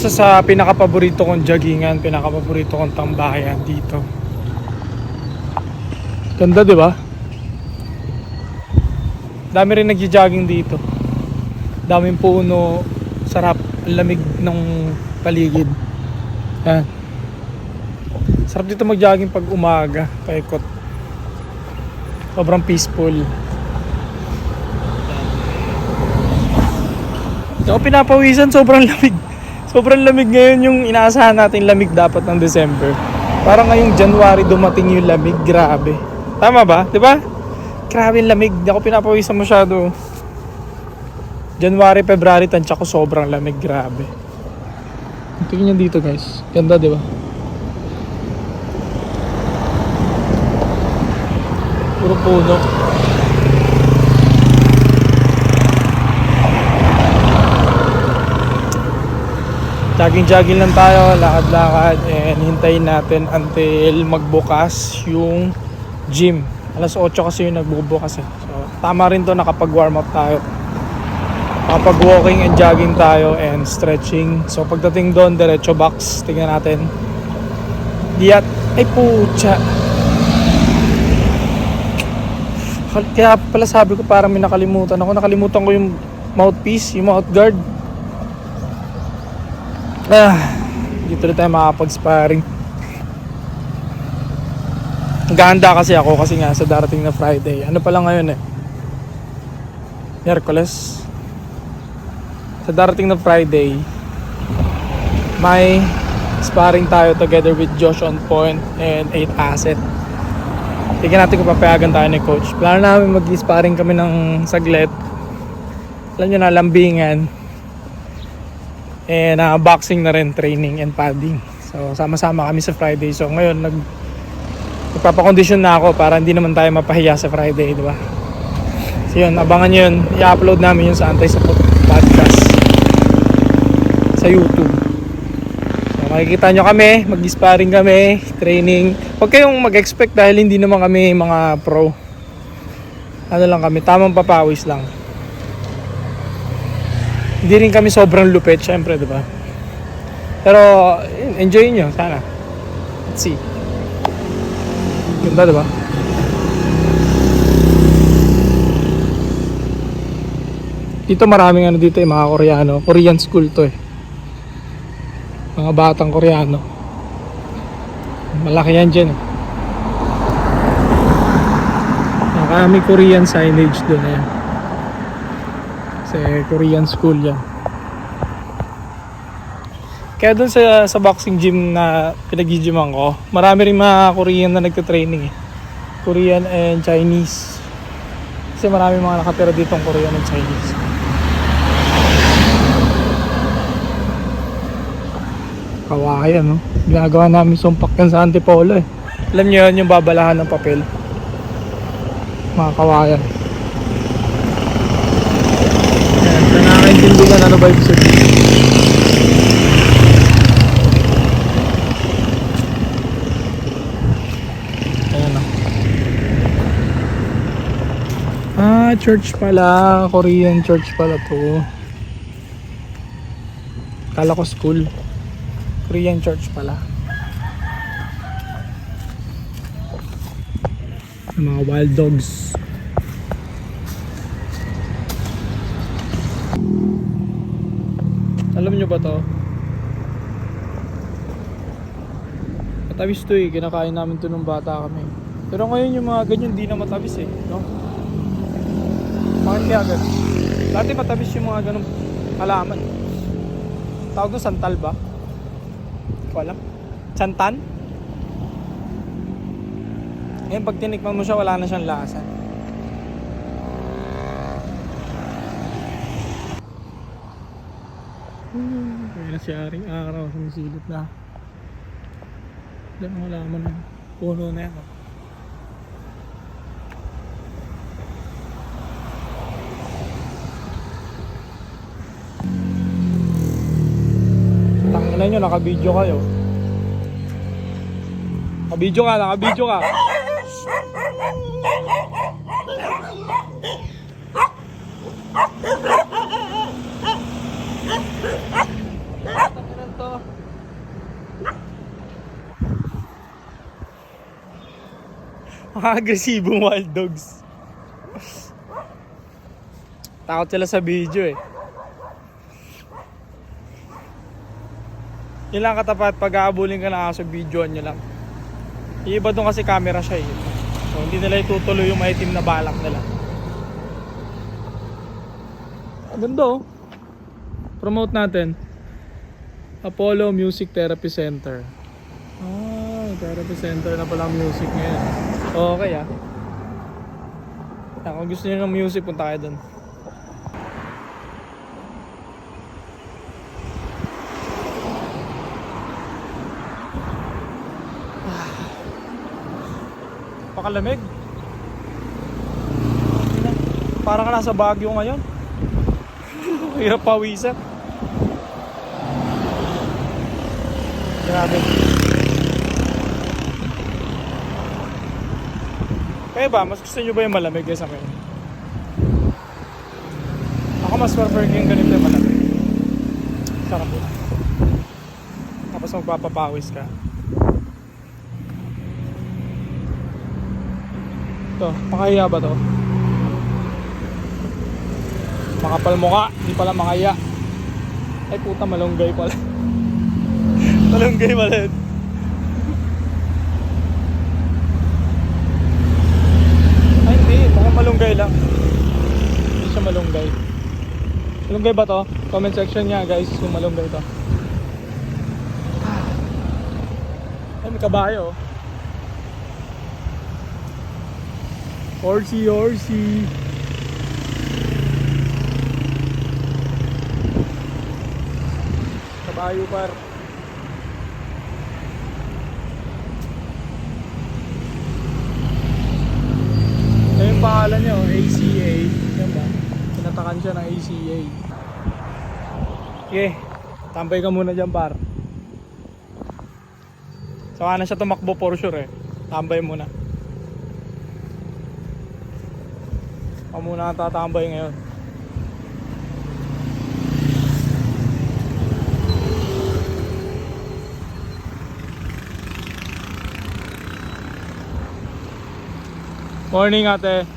isa sa pinaka-paborito kong joggingan, pinaka-paborito kong tambayan dito. Ganda, di ba? Dami rin nagji-jogging dito. Daming puno, sarap, lamig ng paligid. Yan. Sarap dito mag-jogging pag umaga, paikot. Sobrang peaceful. Ako pinapawisan, sobrang lamig. Sobrang lamig ngayon, yung inaasahan natin lamig dapat ng December. Parang ngayong January dumating yung lamig, grabe. Tama ba? 'Di ba? Grabe yung lamig, hindi ako pinapawisan masyado. January, February, tansya ko sobrang lamig, grabe. Tingnan nyo dito guys, ganda 'di ba? Puro puno. Jogging lang tayo, lakad-lakad, and hintayin natin until magbukas yung gym. Alas 8 kasi yung nagbubukas eh. So tama rin to, nakapag-warm up tayo. Nakapag-walking and jogging tayo and stretching. So pagdating doon, diretso box. Tingnan natin. Diat, ay pucha. Kaya pala sabi ko parang may nakalimutan ako. Nakalimutan ko yung mouthpiece, yung mouth guard. Dito na tayo makapag-sparring. Gahanda kasi ako kasi nga sa darating na Friday. Ano pala ngayon eh? Miyerkules. Sa darating na Friday, may sparring tayo together with Josh on Point and 8 Asset. Tignan natin kung papayagan tayo ni Coach. Plano namin mag-sparring kami ng saglit. Alam nyo na, lambingan. And boxing na rin, training and padding. So sama-sama kami sa Friday. So ngayon nagpapakondisyon na ako para hindi naman tayo mapahiya sa Friday, di ba? So yun, abangan nyo yun. I-upload namin yun sa Antay Sapot Podcast sa YouTube. So makikita nyo kami, mag-sparring kami, training. Huwag kayong mag-expect dahil hindi naman kami mga pro. Ano lang kami, tamang papawis lang. Hindi rin kami sobrang lupit, syempre, di ba? Pero enjoy nyo, sana. Let's see. Ganda, di ba? Dito maraming ano dito, mga Koreano. Korean school to eh. Mga batang Koreano. Malaki yan dyan eh. May Korean signage doon eh. Kasi Korean school yan. Kaya doon sa boxing gym na pinag-gyman ko, marami rin mga Korean na nagte-training eh. Korean and Chinese. Kasi marami mga nakatira ditong Korean and Chinese. Kawayan, no? Ginagawa namin sumpak yan sa Antipolo eh. Alam niyo yun, yung babalahan ng papel. Mga kawayan. Nakakaintindi ka na ano ba yung sabihin. Ayan o. Church pala. Korean church pala to. Kala ko school. Korean church pala. Mga wild dogs. Alam nyo ba to? Matamis to eh, kinakain namin to nung bata kami. Pero ngayon yung mga ganyan di na matamis eh, no? Bakit kaya ganun? Dati matamis yung mga ganun halaman. Tawag doon santal ba? Wala. Santan? Ngayon pag tinikman mo siya, wala na siyang lasa. Kaya na si Aring Araw, sumisilip na. Diyan wala man na. Puno na yan. Tangina nyo, naka-video kayo. Naka-video ka, naka-video ka. Mga agresibong wild dogs. Takot sila sa video eh. Yun lang katapat, pag aabulin ka na aso, videoan nyo lang. Yung iba doon kasi camera siya eh. So hindi nila itutuloy yung maitim na balak nila. Ganda oh. Promote natin. Apollo Music Therapy Center. Therapy center na palang music ngayon. Okay ah. Kung gusto niyo ng music, punta kayo doon. Pakalamig. Parang ka nasa Baguio ngayon. Hirap pawisan. Grabe. Kaya ba, mas gusto nyo ba yung malamig kaysa ngayon? Ako mas prefer yung ganito yung malamig. Sarap yun. Tapos magpapapawis ka. Ito, makahiya ba to? Makapal mukha, hindi pala makahiya. Ay puta, malunggay pala. Malunggay pala yun. Ay hindi, mukhang malunggay lang. Hindi siya malunggay. Malunggay ba to? Comment section niya guys kung malunggay to. Ay may kabayo. Horsey, horsey. Kabayo par. Ito yung pangalan niya, ACA. Yan ba? Pinatakan siya ng ACA. Okay, tambay ka muna dyan par. Saka na siya tumakbo for sure eh. Tambay muna. Ako muna ang tatambay ngayon. Morning ate.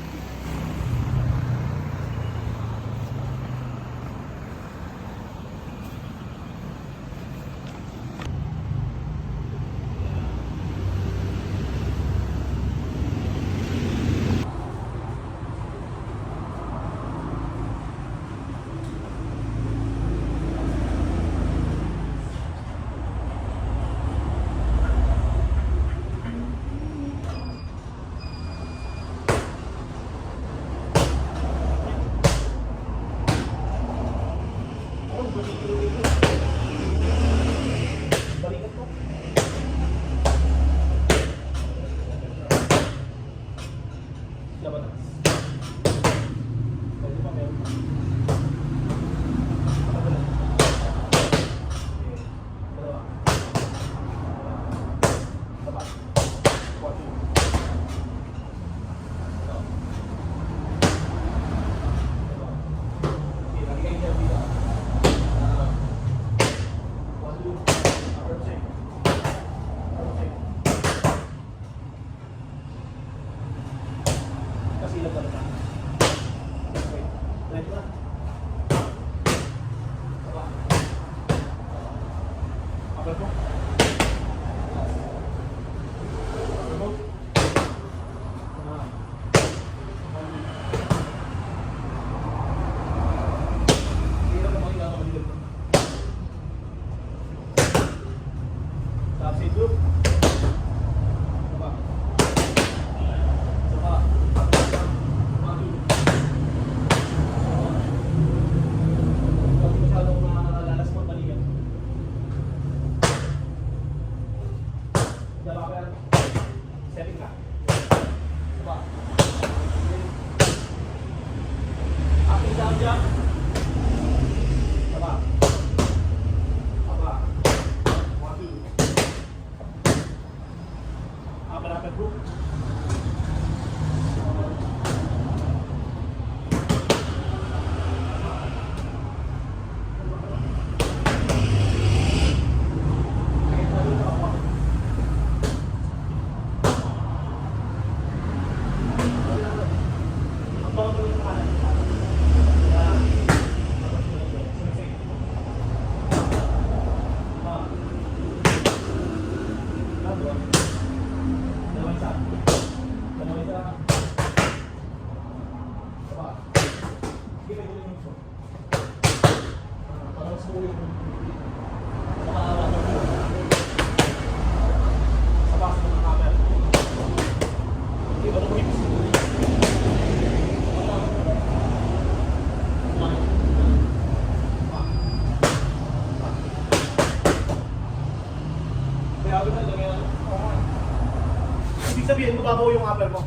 ibig sabihin, mababaw yung upper mo.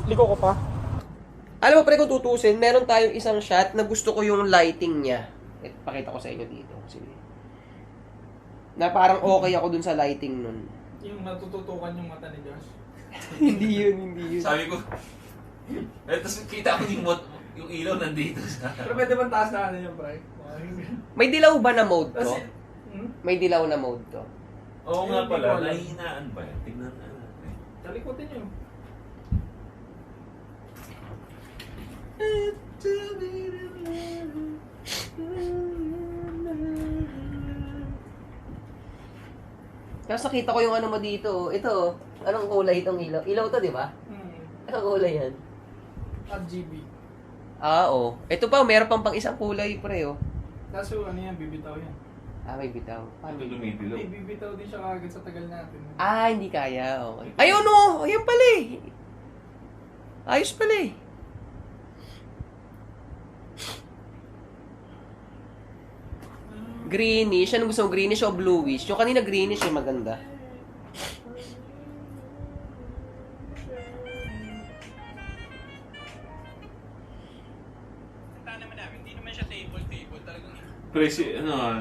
Liko ko pa. Alam mo pre, kung tutusin, meron tayong isang shot na gusto ko yung lighting niya. Pakita ko sa inyo dito. Sige. Na parang okay ako dun sa lighting nun. Yung natututukan yung mata ni Josh. Hindi yun. Sabi ko, tapos kita ko yung ilaw nandito sa... Pero pwede bang taas na ano yung pre? May dilaw ba na mode to? Kasi, May dilaw na mode to. Oo nga Hindi pala, ko alam. nahihinaan ba yan? Tignan na natin. talikotin nyo. Tapos nakita ko yung ano mo dito. Ito, anong kulay itong ilaw? Ilaw to, di ba? Anong kulay yan? RGB. Oo. Ito pa, meron pang isang kulay, pre, oh. Kaso ano yan, bibitaw yan. May bitaw. Ano lumidilaw? Hindi, bibitaw din siya kagad sa tagal natin. Hindi kaya. Okay. Ayun, oh! Ayun pala eh. Ayos pala eh. Greenish. Ano gusto mo? Greenish o bluish? Yung kanina greenish yung maganda. Pero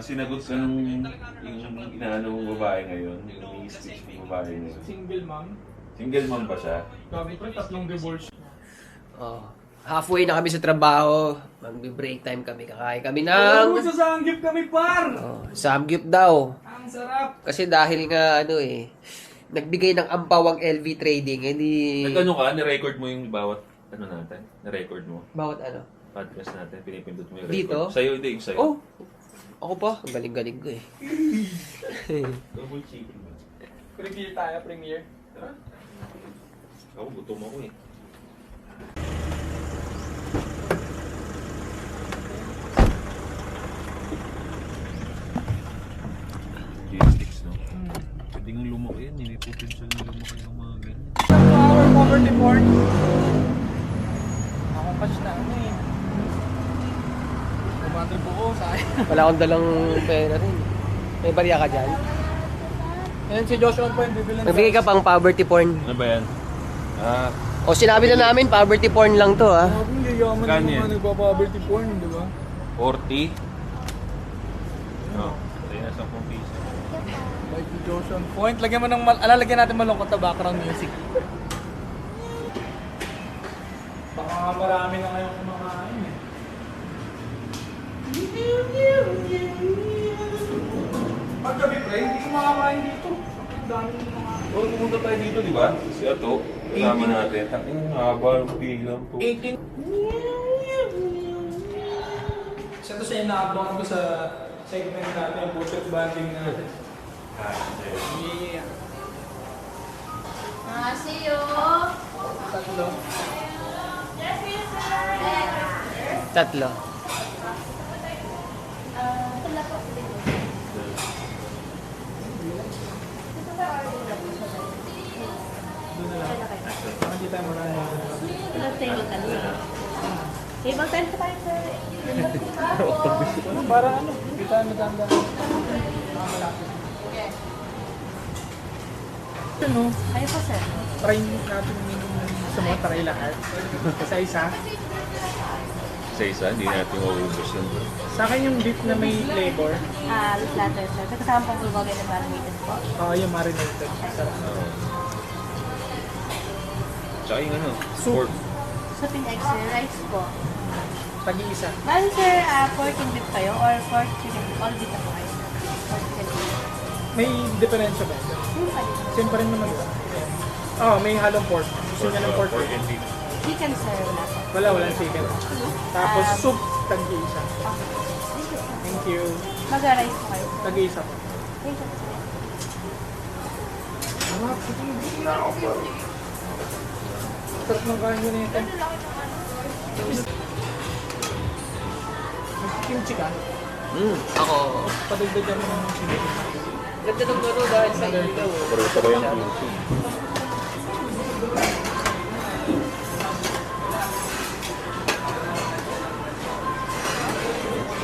sinagot ka nung yung inaano mong babae ngayon, yung i-stitch mong babae ngayon. Single mom. Single mom ba siya? Gabi ko, 3 divorce. Oh. Halfway na kami sa trabaho. Magbe-break time kami. Kakain kami Alam ng... mo, sasanggip kami, par! Samgyup daw. Ang sarap! Kasi dahil nga nagbigay ng ampawang LV Trading, hindi... Nag-ano ka? Ni-record mo yung bawat ano natin? Ni-record mo? Bawat ano? Podcast natin, pinipindot mo yung record. Dito? Sa'yo, hindi. Sa'yo. Oh! Ako pa. Ang galing-galing ko eh. Double chicken ba? Premiere tayo, premiere. Ha? Ako, gutom ako eh. G-sticks, no? Pwede nga lumaki yan. May potential na lumaki yung mga ganyan. Our poverty porn. Ako cash na ano eh. Kumadre po ko, sayang. Wala akong dalang pera rin. May barya ka dyan? Ayan si Joshua po yung bibilan. Nagbigay ka pang poverty porn. Ano ba yan? O sinabi na namin, poverty porn lang to ha. Ang yayaman Kanya. ng mga nagpa-poverty porn, di ba? 40. Oh, kaya na 10 piso. Like si Joshua point. Lagyan mo ng, lagyan natin malungkot na background music. Baka marami na kayong kumakain eh. Paggabi pre, hindi kumakain dito. Ang dami ng mga... Oh, pumunta tayo dito, di ba? Si Ato, kasama natin. Ang haba ng pilang po. 18. Isa to sa inaabangan ko sa segment natin, yung budget banding natin. Yeah. See you. Tatlo. Tatlo. Doon na lang. Baka hindi tayo marami. Table tennis. Table tennis tayo, sir. Para ano, hindi tayo maganda. Nakamalapit. Ano, Ayaw po, sir. try natin sa mga try lahat. Isa-isa. Isa-isa, hindi natin maubos yun. Sa akin yung beef na may flavor. With platter, sir. May kasama pong bulgogi na marinated po. Yung marinated. Sarap. Tsaka yung ano, Soup. pork. Soup and egg, sir. Rice po. Tag-iisa. Bali, sir, pork and beef kayo or pork chicken? All beef na po kayo, sir. Pork chicken. May diferensya ba? Yung kayo. Same pa rin naman ba? May halong pork. Gusto niya ng pork. Pork and beef. Chicken, sir. Wala po. Walang chicken. Tapos soup, tag-iisa. Okay. Thank you, sir. Thank you. Mag-rice po kayo, sir. Tag-iisa po. Thank you, sir. Sarap ng kain nyo na ito. Kimchi ka? Ako. Padagdagan mo ng chili. Ganda ng ano dahil sa ilaw. Pareho ko yung kimchi.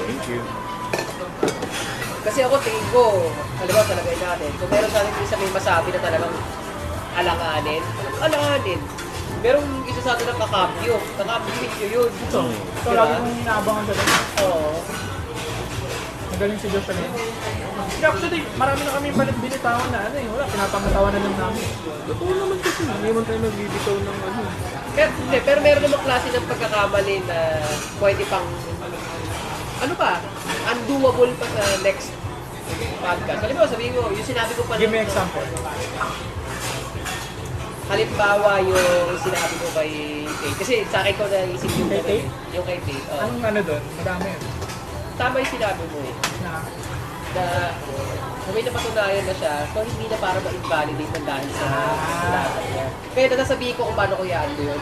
Thank you. Kasi ako tingin ko, alam mo, talagay natin. Kung meron sa atin isa may masabi na talagang alanganin. Alanganin. Merong isa sa atin na kakambyo. Kakambyo video yun. Ito. Ito Diba? lagi kong inaabangan sa lang. Oo. Magaling si Josh Allen. Actually, marami na kami binitawan na ano eh. Wala, pinapangatawa na lang namin. Totoo naman kasi. Hindi naman tayo nagbibitaw ng ano. Pero meron namang klase ng pagkakamali na pwede pang, ano ba, undoable pa sa next podcast. Halimbawa, sabihin mo, yung sinabi ko pa Give me nung- example. Halimbawa, yung sinabi ko kay Tate. Kasi sa akin ko naisip yung Kay Tate? Yung kay Tate. oo. Anong ano doon? Madami yun. Tama yung sinabi mo eh. Na, Na may napatunayan na siya, so hindi na para ma-invalidate ng dahil sa laban niya. Kaya nasasabihin ko kung paano ko i-undo yun.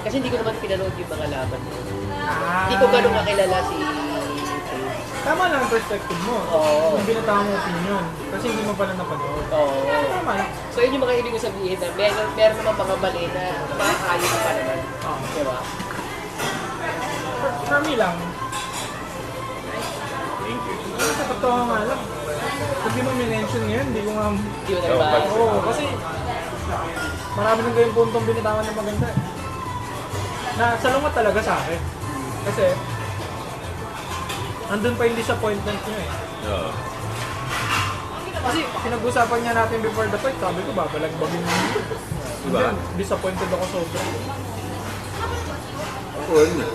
Kasi hindi ko naman pinanood yung mga laban niya. Hindi ko ganun kakilala si Tate. Tama lang ang perspective mo. Oo. Yung binatama mo opinion. Kasi hindi mo pala napanood. Oo. Tama lang. So yun yung mga ibig ko sabihin na meron naman mga mali na makakayos pa naman. Oo. Diba? For me lang, Thank you. sa totoo nga lang. Pag di mo minention ngayon, hindi ko nga... Hindi ko na Oo, ba? Oo, kasi marami nang gayong puntong binitawan na maganda. Na salungat talaga sa akin. Kasi, andun pa yung disappointment niyo eh. Oo. Kasi pinag-usapan niya natin before the fight, sabi ko babalagbagin mo. Diba? Hindi, disappointed ako sobra. Ako ano.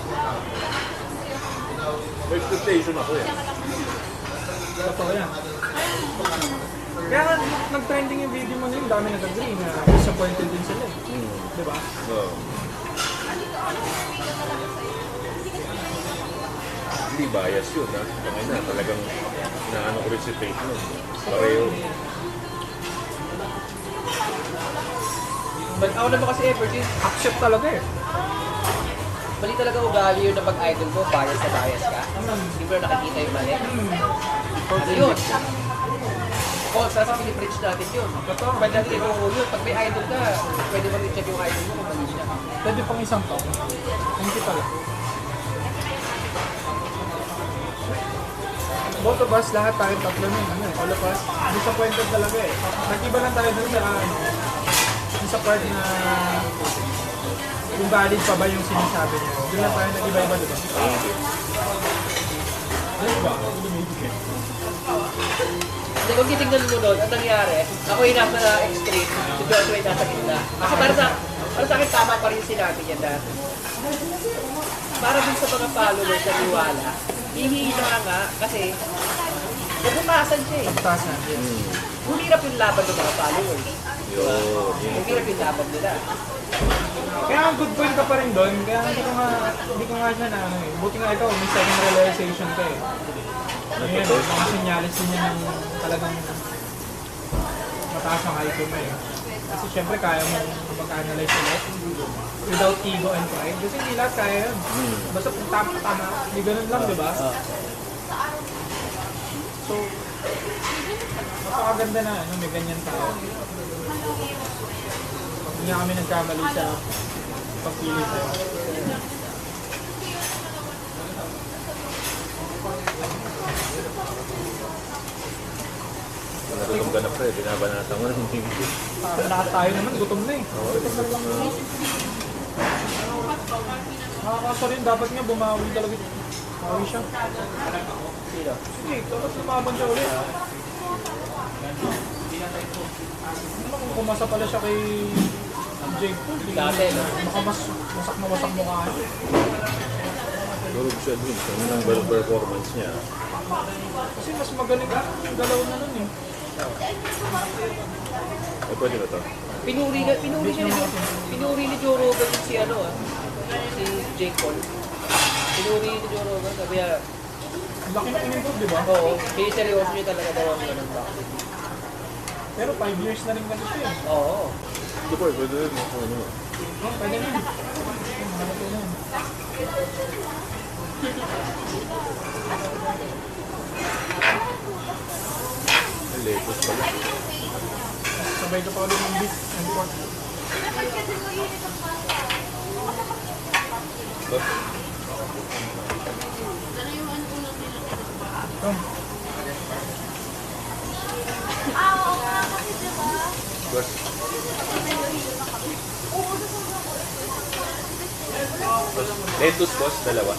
May expectation ako eh. Totoo yan. Kaya nga, nag-trending yung video mo na yun, dami nag-agree na disappointed din sila eh. Diba? Oo. Hindi bias yun ha. Tangay na, talagang naano ko rin si Tate nun. Pareho. But ako naman kasi ever since, Accept talaga eh. mali talaga ugali yun na pag-idol ko, bias na bias ka. Hindi mo na nakikita yung mali. Ano yun? Oo, sa Philip Rich natin yun. Totoo. Pwede natin i-rule yun. Pag may idol ka, pwede mo rin-check yung idol mo kung mali siya. Pwede pang isang taon. Thank you pala. Both of us, lahat tayo tatlo nun, ano eh, all of us, disappointed talaga eh. Nag-iba lang tayo dun sa, ano, dun sa part na kung valid pa ba yung sinasabi niya. Doon lang tayo nag-iba-iba dun. Diba? Hindi, kung titignan mo doon, ang nangyari, ako yung nasa extreme, si Joshua yung nasa gitna. Kasi para sa akin, tama pa rin yung sinabi niya na para dun sa mga followers na niwala, hihina nga kasi nabutasan siya eh. Pagtasan. Humirap yung laban ng mga followers. Yun. Humirap yung laban nila. Kaya ang good point ka pa rin doon, kaya hindi ko nga siya na ano eh. Buti nga ikaw, may second realization ka eh. Ngayon, mga senyalis din yan ng talagang mataas ang IQ mo eh. Kasi syempre kaya mo mag-analyze ulit without ego and pride. Kasi hindi lahat kaya yun. Basta kung tama, hindi ganun lang, di ba? So, napakaganda na ano, may ganyan tayo. Hindi nga kami nagkamali sa pagpili sa'yo. Natutong ka na pre, binabanatan mo ng hindi. Parang lahat tayo naman, gutom na eh. Nakakasa rin, dapat nga bumawi talaga. Bumawi siya. Sino? Sige, dapat lumaban siya ulit. Ano kung kumasa pala siya kay Jake Paul? Dati, no? Baka mas wasak na wasak mukha niya. Durog siya dun sa ng performance niya. Kasi mas magaling ang galaw na nun eh. Eh, pwede na to. Pinuri ni Joe Rogan si ano si Jake Paul. Pinuri ni Joe Rogan, sabi niya, Ang laki na in-improve, di ba? oo, kaya seryoso niya talaga daw ang ganun ba? Pero 5 years na rin kasi siya eh. Oo. Ito po, pwede rin ako ano. Oh, pwede rin. Mahal ko na yun. Ay, lepos pala. Sabay ka pa ulit ng beat. And pork. Ito. boss. Lettuce, boss, dalawa.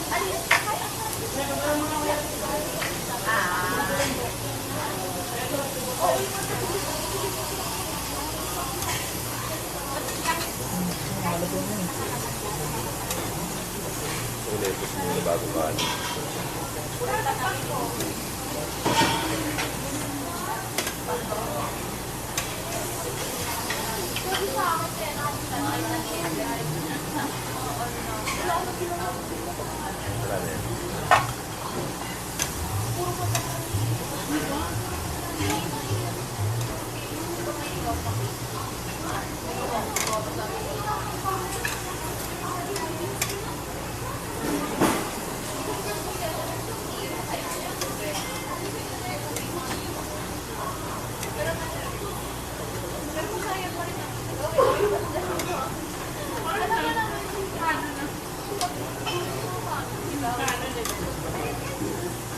So, lettuce muna bago kanin. Wala na yan.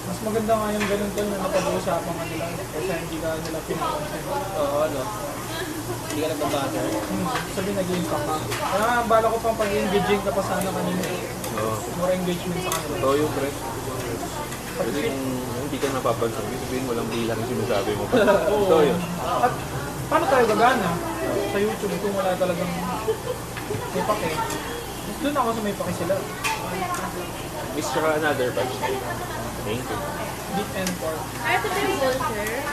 Mas maganda nga yung ganun tol na napag-uusapan ka nila kasi hindi ka nila pinakonsen. Oo, ano? Hindi ka nagbabasa. Sabi nag-impact ka. Kaya bala ko pang pag-engaging ka pa sana kanina. Oo. More engagement sa kanila. Totoo yung press. Kasi kung hindi ka napapansin, sabihin mo lang bilang yung sinasabi mo. Totoo yun. At paano tayo gagana sa YouTube kung wala talagang may pake? Doon ako sa may pake sila. Miss ka another batch. Thank you. Deep and pork. Ay, ito yung vulture.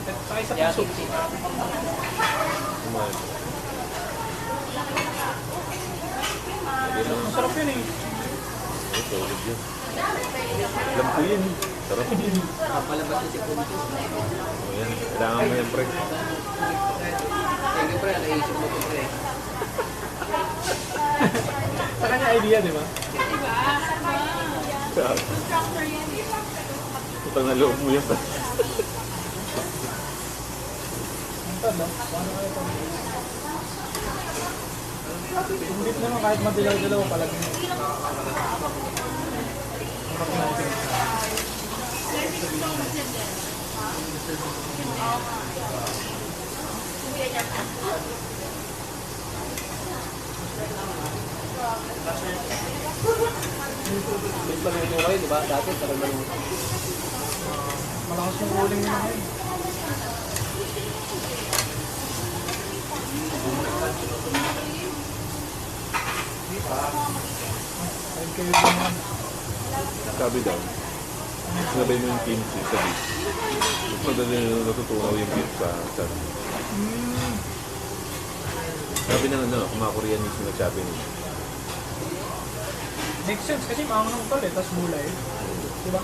At saka isa Yeah, pang soup. Kumain. Masarap yun eh. Ay, solid yun. Alam ko yun. Sarap. Palabas na si Kundi. O yan. Kailangan mo yan, pre. Thank you, pre. Naisip mo ko, pre. Sa kanya idea, di ba? Utang na loob mo yan. Ang tad, no? Paano kayo ito? Yung beef naman kahit madilaw-dilaw palagi mo. Mas maluto kayo, di ba? Dati, parang maluto. Malakas yung uling nila ngayon. Kahit kayo din yan. Sabi daw, sinabay mo yung kimchi sa beef. Mas madali na natutunaw yung beef sa sarap. Sabi ng ano, kumakorean yung sinasabi niya. Makes sense kasi maangang tol eh, tas gulay. Diba?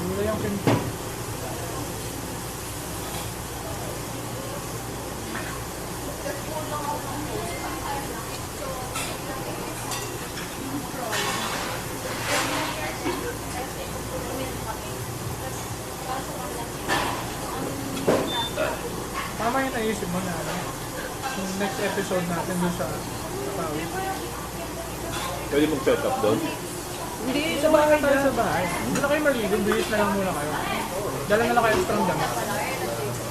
Gulay ang kimchi. Tama yung naisip mo na ano, yung next episode natin dun sa Pawi. Pwede mag-set up doon? Hindi, Sa bahay tayo sa bahay. Hindi na kayo maligo, bihis na lang muna kayo. Dala na lang kayo extra damit.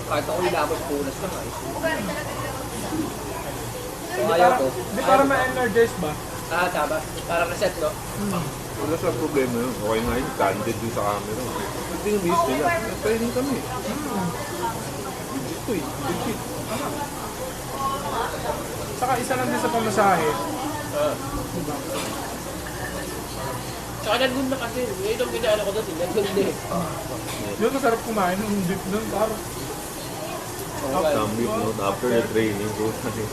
kahit ako ilabas punas na nga. So, Hindi ayaw para, ko. hindi para ma-energize ba? Ah, tama. Parang reset, no? Wala sa problema yun. Okay nga yun, candid yung sa camera. Pwede yung base nila. Training kami. Legit to eh. Legit. Saka isa lang din sa pamasahe. Diba? Tsaka nandun na kasi. Ngayon ang pinaano ko doon, nandun na eh. Yun, masarap kumain ng dip doon. Parang Oo, kaya. Some week note after the training. Go na eh.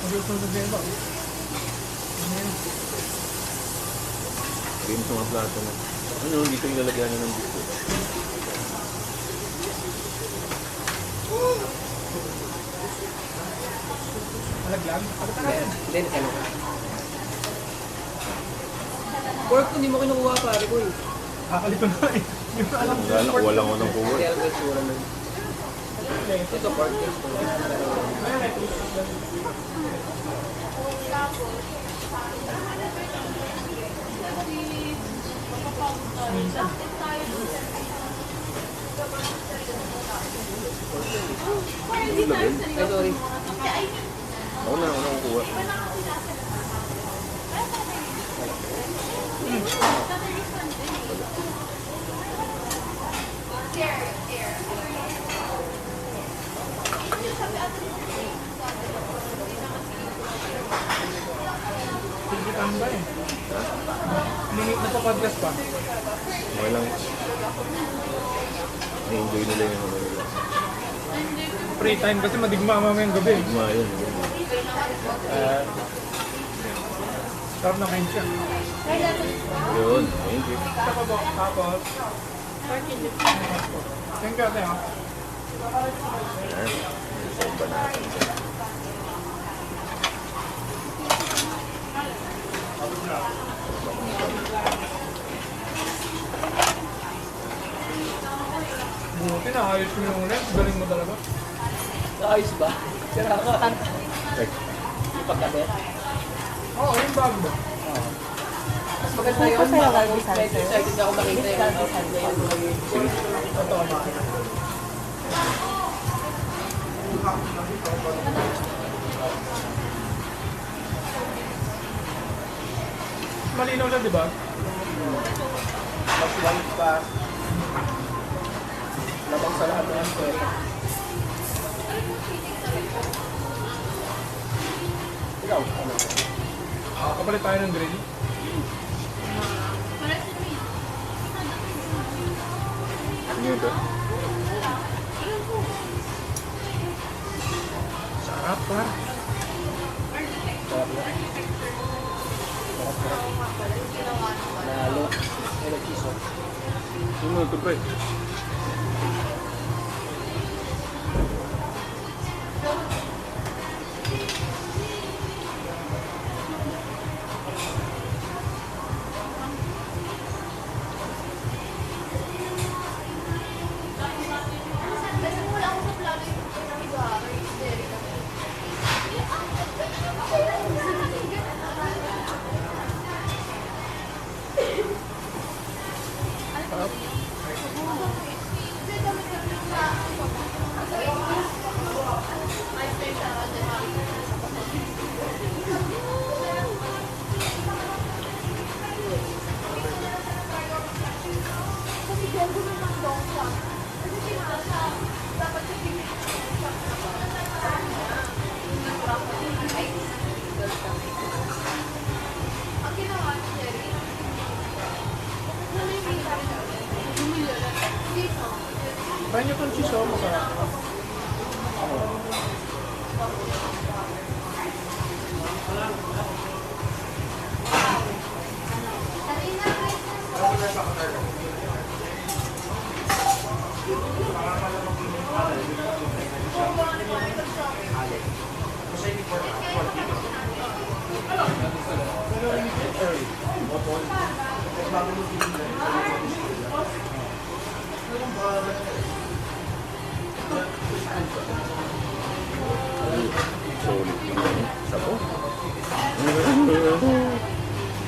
mag-usong sa diba? Game sa mga plato na. Ano, hindi ko nilalagyan na ng gusto. Malaglag? Pagkakain. Then, ano? Pork, hindi mo kinukuha pare ko eh. Kakalito na eh. Hindi mo alam Wala, nakuha lang ako ng kuha. Hindi alam ko yung sura nun. Ito pork gusto. Ay, sorry. Ako na kukuha. Tigitan ba eh? Napapodcast pa. Okay lang. Na-enjoy nila yung mga nila. Free time kasi madigma mamayang gabi. Guma yun. Sarap na kain siya. Yun. Thank you. Tapos, thank you ate ha. Ayan. Isang ba natin. Buti na, ayos mo yung lens. Galing mo talaga. Ayos ba? Sira ka. Ay, Yung pagkabit. Oo, yung bag ba? Mas maganda yun. Medyo excited ako makita yung outfit na yun. sige. Ito, malinaw na, di ba? Mas white pa. Labang sa lahat ng pwede. Ikaw, ano? Kapalit tayo ng grill. Ano yun ba? Sarap pa. Sarap na. Nalo. Hello, chiso. Ano ito pre? Try nyo itong cheese, oh, masarap. Solid yung sabo.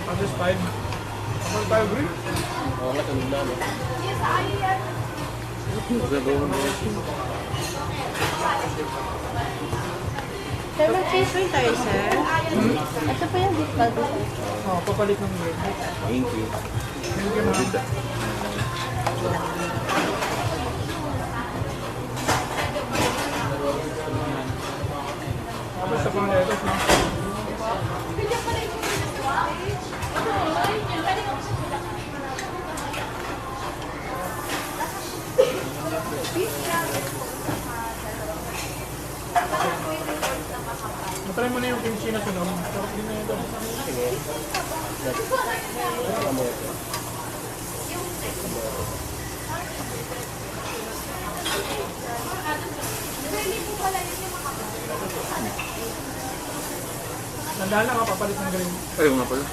Others 5. Kapal tayo grill. Oo nga, tulog na, no? Sabo mo. Sir, mag-cheese ring tayo, sir. Ito po yung beef caldo, sir. Oh, papalit ng grill. Thank you. Thank you, ma'am. Ganda. Tapos sa pang lettuce, no? Matry mo na yung kimchi na sunog. Sarap din na ito. Sige. Kamote. Nandaan lang ka, papalit ng grill. Ayaw nga pala.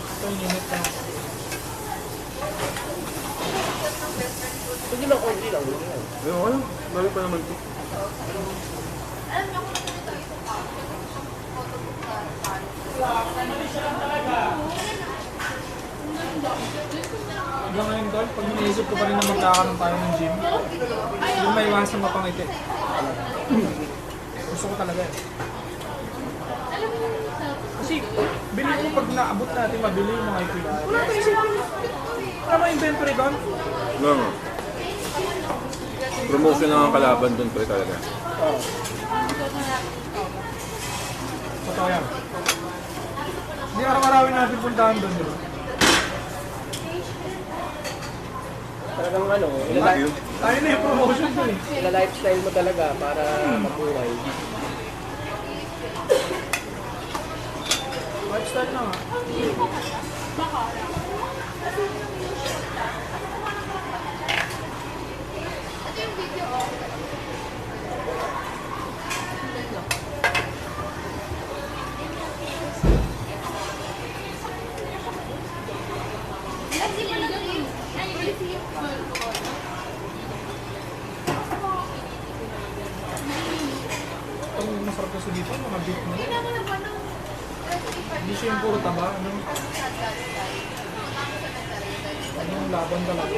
Ito yung unit na. Hindi man konti lang. Ayun, ano? Dami pa naman ito. Hanggang ngayon, Tol, pag iniisip ko pa rin na magkakaroon tayo ng gym, yung may iwasan mapangiti. Gusto ko talaga eh. Kasi, bili ko pag naabot natin mabili yung mga equipment. Wala pa isipin. Wala pa inventory doon. Wala nga. Promotion lang ang kalaban doon pre talaga. Totoo yan. Hindi araw-arawin natin puntahan doon, di ba? Talagang ano, Ayun. Tayo na yung promotion doon eh. ila-lifestyle mo talaga para mabuhay. Lifestyle na nga. Ang masarap kasi dito, mga beef na yun. Hindi siya yung puro taba, ano? Ano yung laban talaga?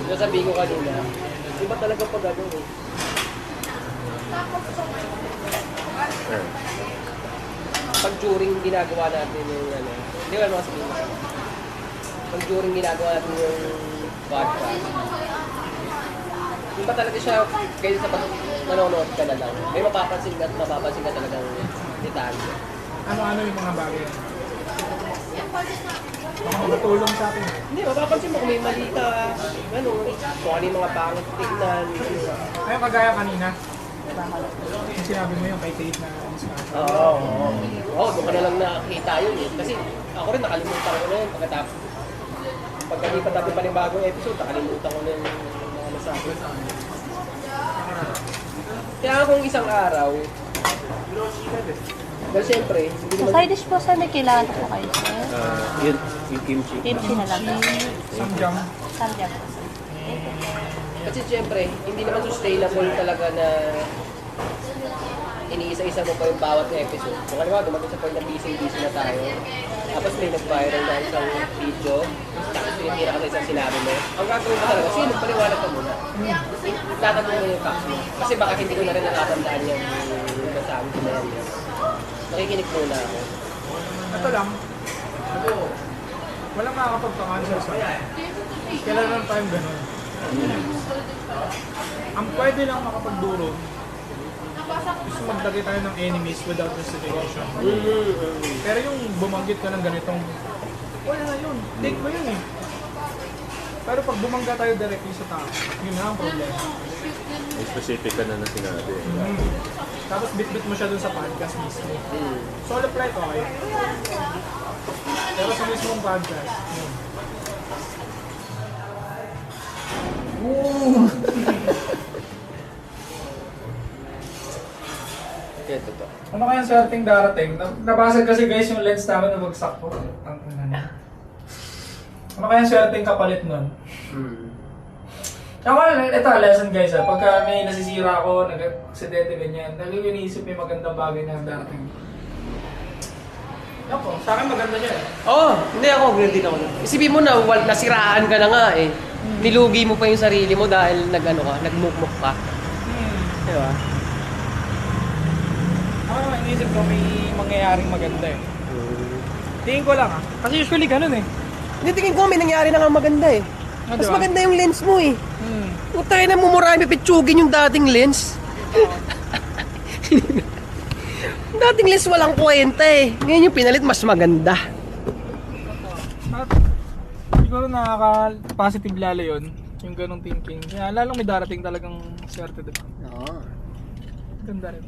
Nasabihin ko kanina, iba talaga pag ano eh. Ayun. Pag during ginagawa natin yung ano, hindi ko naman sabihin. Pag during ginagawa natin yung podcast, iba talaga siya kaysa sa pag nanonood ka na lang. May mapapansin at mapapansin ka talagang detalye. Ano-ano yung mga bagay? Baka makatulong sa atin. Hindi, mapapansin mo kung may mali ka, ano, kung ano yung mga pangit tignan. Ayun, kagaya kanina. Yung sinabi mo yung kay Tate na discussion. Oo, doon ka na lang nakakita yun eh. Kasi ako rin nakalimutan ko na yun pagkatapos. Pagkalipat natin pa ng bagong episode, nakalimutan ko na yung mga nasabi. Kaya kung isang araw, well, siyempre, hindi Sa naman... side dish po, sir, may kailangan po kayo, sir. Yun, yung kimchi. Kimchi na lang. Samjang. Samjang po, sir. Kasi siyempre, hindi naman sustainable talaga na iniisa-isa mo pa yung bawat episode. Kung ano ba, dumating sa point na busy na tayo. Tapos may nag-viral na isang video, tapos pinitira ka sa isang sinabi mo. Ang gagawin ko talaga, sige, magpaliwanag ka muna. Tatanong mo yung facts mo. Kasi baka hindi ko na rin natatandaan yung nasabi ko na yan. Nakikinig muna ako. Ito lang. Walang makakapagpa-cancel sa akin. Kailan lang tayong ganun. Ang pwede lang makapagduro is magdagay tayo ng enemies without justification. Pero yung bumanggit ka ng ganitong, wala na yun. Take mo yun eh. Pero pag bumangga tayo directly sa tao, yun na ang problema. May specific ka na na sinabi. Tapos bit-bit mo siya dun sa podcast mismo. Solo flight, okay. Pero sa mismong podcast, yun. Kaya totoo. Ano kaya ang swerteng darating? Nabasag kasi guys yung lens namin na bagsak ko. Ano kaya ang swerteng kapalit nun? Ako, ito lesson guys ha. Pagka may nasisira ako, nag-aksidente ganyan, lagi iniisip may magandang bagay na darating. Ako, sa akin maganda siya eh. Oo, hindi ako, agree din ako. Isipin mo na, nasiraan ka na nga eh. Nilugi mo pa yung sarili mo dahil nagmukmuk ka. Di ba? Ako naman iniisip ko may mangyayaring maganda eh. Tingin ko lang ha. Kasi usually ganun eh. Hindi, tingin ko may nangyari na nga maganda eh. Mas diba? maganda yung lens mo eh. Utay na mumurami pitsugin yung dating lens. Dating lens walang kwenta eh. Ngayon yung pinalit mas maganda. Siguro nakaka-positive lalo yun, yung ganong thinking. Kaya lalong may darating talagang swerte, diba? Oo. Ganda rin.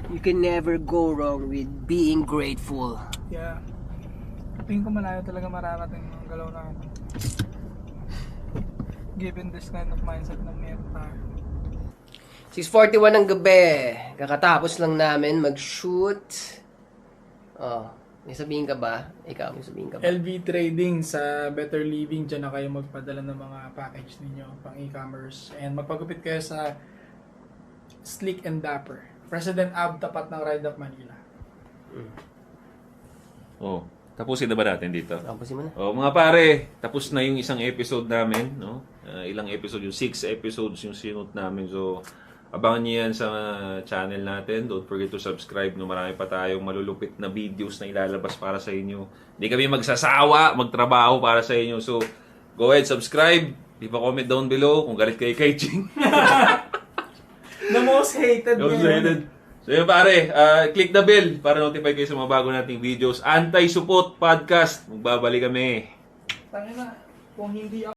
You can never go wrong with being grateful. Yeah. Tingin ko malayo talaga mararating ang galaw na ito. Given this kind of mindset na meron tayo. 6:41 ng gabi. Kakatapos lang namin mag-shoot. Oh, may sabihin ka ba? Ikaw, may sabihin ka ba? LV Trading sa Better Living, dyan na kayo magpadala ng mga package ninyo pang e-commerce. And magpagupit kayo sa Sleek and Dapper. President Ab, tapat ng Ride Up Manila. Oh, tapusin na ba natin dito? Tapusin mo na. Oh, mga pare, tapos na yung isang episode namin, no? Ilang episode, yung 6 episodes yung sinut namin. So, abangan niyo yan sa channel natin. Don't forget to subscribe, no? Marami pa tayong malulupit na videos na ilalabas para sa inyo. Hindi kami magsasawa, magtrabaho para sa inyo. So, go ahead, subscribe. Leave a comment down below kung galit kayo kay Ching. The most hated. So yun pare, click the bell para notify kayo sa mga bago nating videos. Anti-Supot Podcast. Magbabalik kami. Tangina, kung hindi